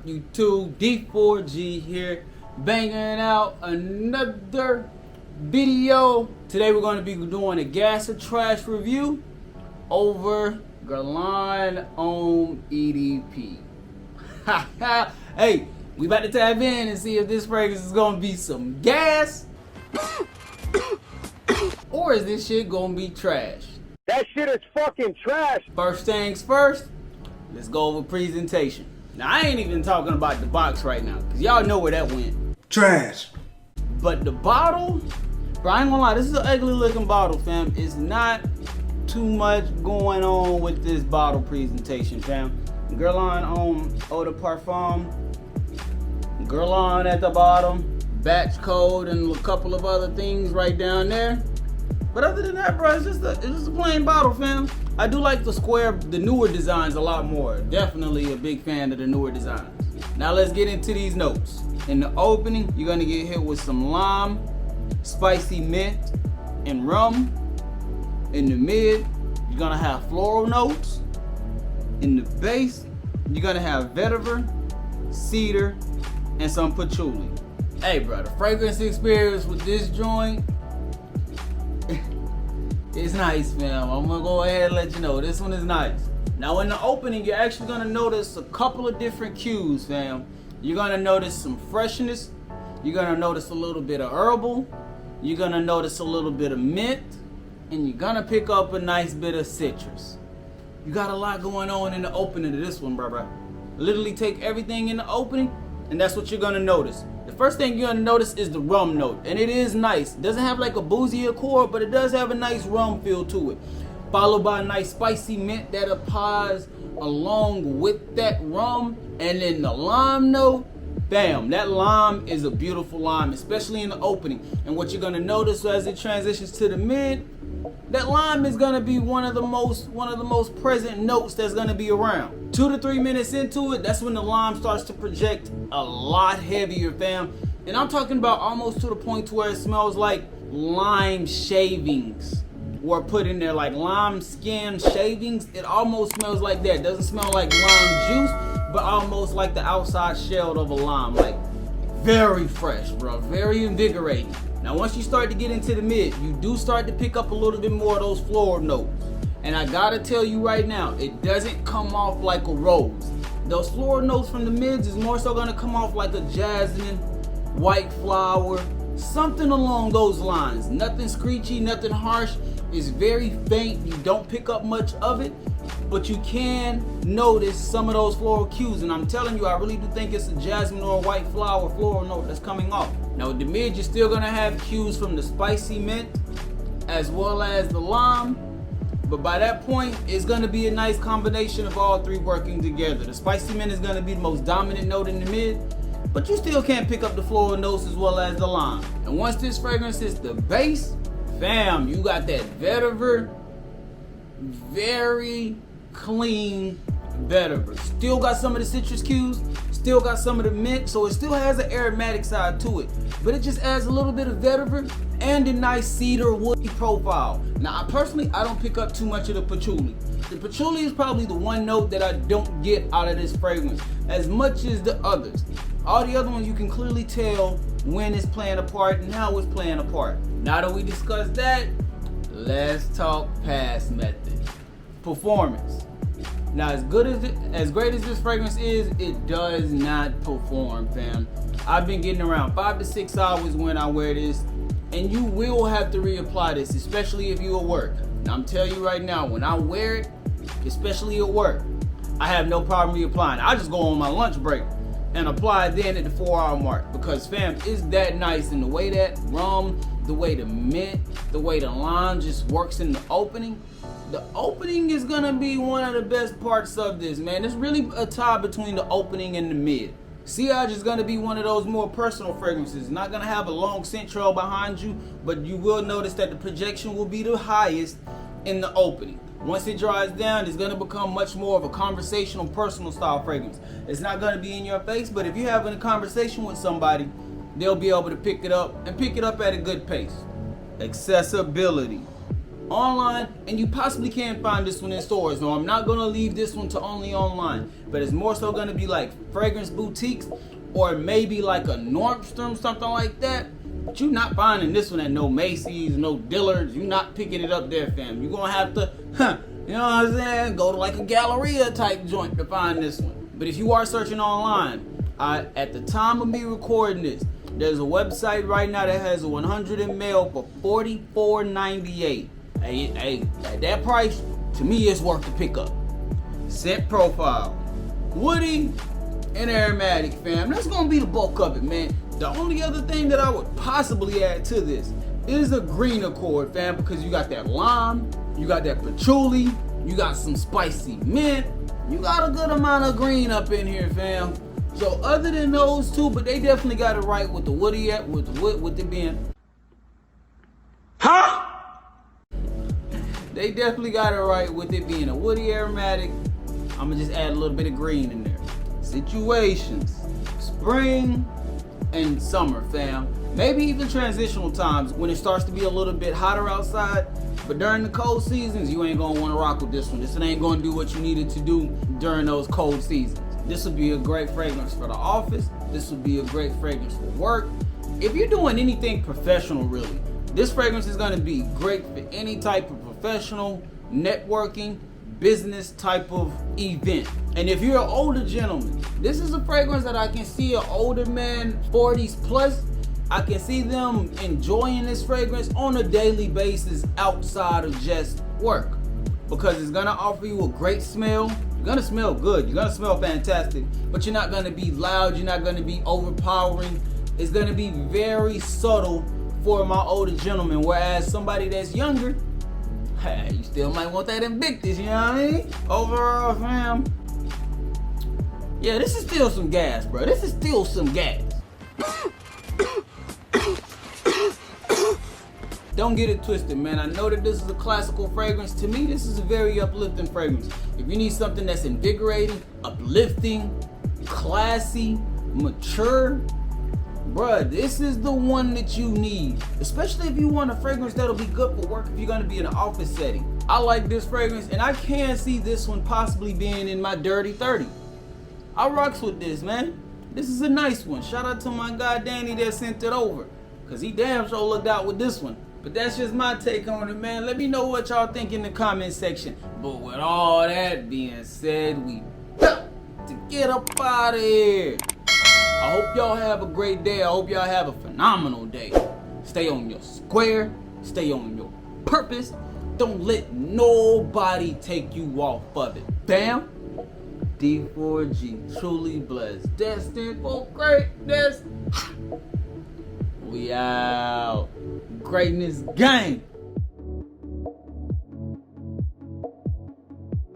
up, YouTube? D4G here, banging out another video. Today we're going to be doing a gas or trash review over GUERLAIN Homme EDP. Hey, we about to tap in and see if this fragrance is going to be some gas or is this shit going to be trash. That shit is fucking trash. First things first, let's go over presentation. Now, I ain't even talking about the box right now, because y'all know where that went. Trash. But the bottle, bro, I ain't gonna lie, this is an ugly looking bottle, fam. It's not too much going on with this bottle presentation, fam. GUERLAIN Homme Eau de Parfum. GUERLAIN at the bottom. Batch code and a couple of other things right down there. But other than that, bro, it's just a plain bottle, fam. I do like the newer designs a lot more. Definitely a big fan of the newer designs. Now let's get into these notes. In the opening, you're gonna get hit with some lime, spicy mint, and rum. In the mid, you're gonna have floral notes. In the base, you're gonna have vetiver, cedar, and some patchouli. Hey, bro, the fragrance experience with this joint, it's nice, fam. I'm gonna go ahead and let you know this one is nice. Now in the opening, you're actually gonna notice a couple of different cues, fam. You're gonna notice some freshness. You're gonna notice a little bit of herbal. You're gonna notice a little bit of mint. And you're gonna pick up a nice bit of citrus. You got a lot going on in the opening of this one, bro. Literally take everything in the opening, and that's what you're gonna notice. The first thing you're gonna notice is the rum note, and it is nice. It doesn't have like a boozy accord, but it does have a nice rum feel to it. Followed by a nice spicy mint that applies along with that rum, and then the lime note. Bam, that lime is a beautiful lime, especially in the opening. And what you're gonna notice as it transitions to the mid, that lime is gonna be one of the most present notes that's gonna be around. 2 to 3 minutes into it, that's when the lime starts to project a lot heavier, fam. And I'm talking about almost to the point to where it smells like lime shavings were put in there, like lime skin shavings. It almost smells like that. It doesn't smell like lime juice, but almost like the outside shell of a lime. Like very fresh, bro, very invigorating. Now once you start to get into the mid, you do start to pick up a little bit more of those floral notes. And I gotta tell you right now, it doesn't come off like a rose. Those floral notes from the mids is more so gonna come off like a jasmine, white flower, something along those lines. Nothing screechy, nothing harsh. It's very faint. You don't pick up much of it, but you can notice some of those floral cues. And I'm telling you, I really do think it's a jasmine or a white flower floral note that's coming off. Now with the mid, you're still gonna have cues from the spicy mint as well as the lime. But by that point, it's gonna be a nice combination of all three working together. The spicy mint is gonna be the most dominant note in the mid, but you still can't pick up the floral notes as well as the lime. And once this fragrance is the base, fam, you got that vetiver, very clean vetiver. Still got some of the citrus cues, still got some of the mint, so it still has an aromatic side to it. But it just adds a little bit of vetiver and a nice cedar woody profile. Now, I don't pick up too much of the patchouli. The patchouli is probably the one note that I don't get out of this fragrance as much as the others. All the other ones you can clearly tell when it's playing a part and how it's playing a part. Now that we discussed that, let's talk pass method. Performance. Now as great as this fragrance is, it does not perform, fam. I've been getting around 5 to 6 hours when I wear this, and you will have to reapply this, especially if you're at work. Now I'm telling you right now, when I wear it, especially at work, I have no problem reapplying. I just go on my lunch break and apply it then at the 4-hour mark, because fam, it's that nice. And the way that rum, the way the mint, the way the lime just works in the opening is gonna be one of the best parts of this, man. It's really a tie between the opening and the mid. Sillage is gonna be one of those more personal fragrances. Not gonna have a long scent trail behind you, but you will notice that the projection will be the highest in the opening. Once it dries down, it's gonna become much more of a conversational, personal style fragrance. It's not gonna be in your face, but if you're having a conversation with somebody, they'll be able to pick it up and pick it up at a good pace. Accessibility. online, and you possibly can't find this one in stores. No, I'm not gonna leave this one to only online, but it's more so gonna be like fragrance boutiques or maybe like a Nordstrom, something like that. But you're not finding this one at no Macy's, no Dillard's. You're not picking it up there, fam. You're gonna have to, you know what I'm saying, go to like a Galleria type joint to find this one. But if you are searching online, at the time of me recording this, there's a website right now that has a 100 ml for $44.98. Hey, at that price, to me, it's worth the pickup. Scent profile, woody and aromatic, fam. That's gonna be the bulk of it, man. The only other thing that I would possibly add to this is a green accord, fam, because you got that lime, you got that patchouli, you got some spicy mint, you got a good amount of green up in here, fam. So other than those two, but they definitely got it right with the woody at with the wood with it being. Huh? They definitely got it right with it being a woody aromatic. I'm gonna just add a little bit of green in there. Situations, spring and summer, fam. Maybe even transitional times when it starts to be a little bit hotter outside. But during the cold seasons, you ain't gonna wanna rock with this one. This one ain't gonna do what you needed to do during those cold seasons. This would be a great fragrance for the office. This would be a great fragrance for work. If you're doing anything professional, really, this fragrance is gonna be great for any type of professional, networking, business type of event. And if you're an older gentleman, this is a fragrance that I can see an older man, 40s plus, I can see them enjoying this fragrance on a daily basis outside of just work, because it's gonna offer you a great smell. You're gonna smell good, you're gonna smell fantastic, but you're not gonna be loud, you're not gonna be overpowering. It's gonna be very subtle for my older gentleman, whereas somebody that's younger, hey, you still might want that Invictus, you know what I mean? Overall, fam, yeah, this is still some gas, bro. This is still some gas. Don't get it twisted, man. I know that this is a classical fragrance. To me, this is a very uplifting fragrance. If you need something that's invigorating, uplifting, classy, mature, bruh, this is the one that you need. Especially if you want a fragrance that'll be good for work if you're gonna be in an office setting. I like this fragrance, and I can see this one possibly being in my dirty 30. I rocks with this, man. This is a nice one. Shout out to my guy Danny that sent it over, cause he damn sure looked out with this one. But that's just my take on it, man. Let me know what y'all think in the comment section. But with all that being said, we got to get up out of here. I hope y'all have a great day. I hope y'all have a phenomenal day. Stay on your square. Stay on your purpose. Don't let nobody take you off of it. Bam. D4G. Truly blessed. Destined for greatness. We out. Greatness gang.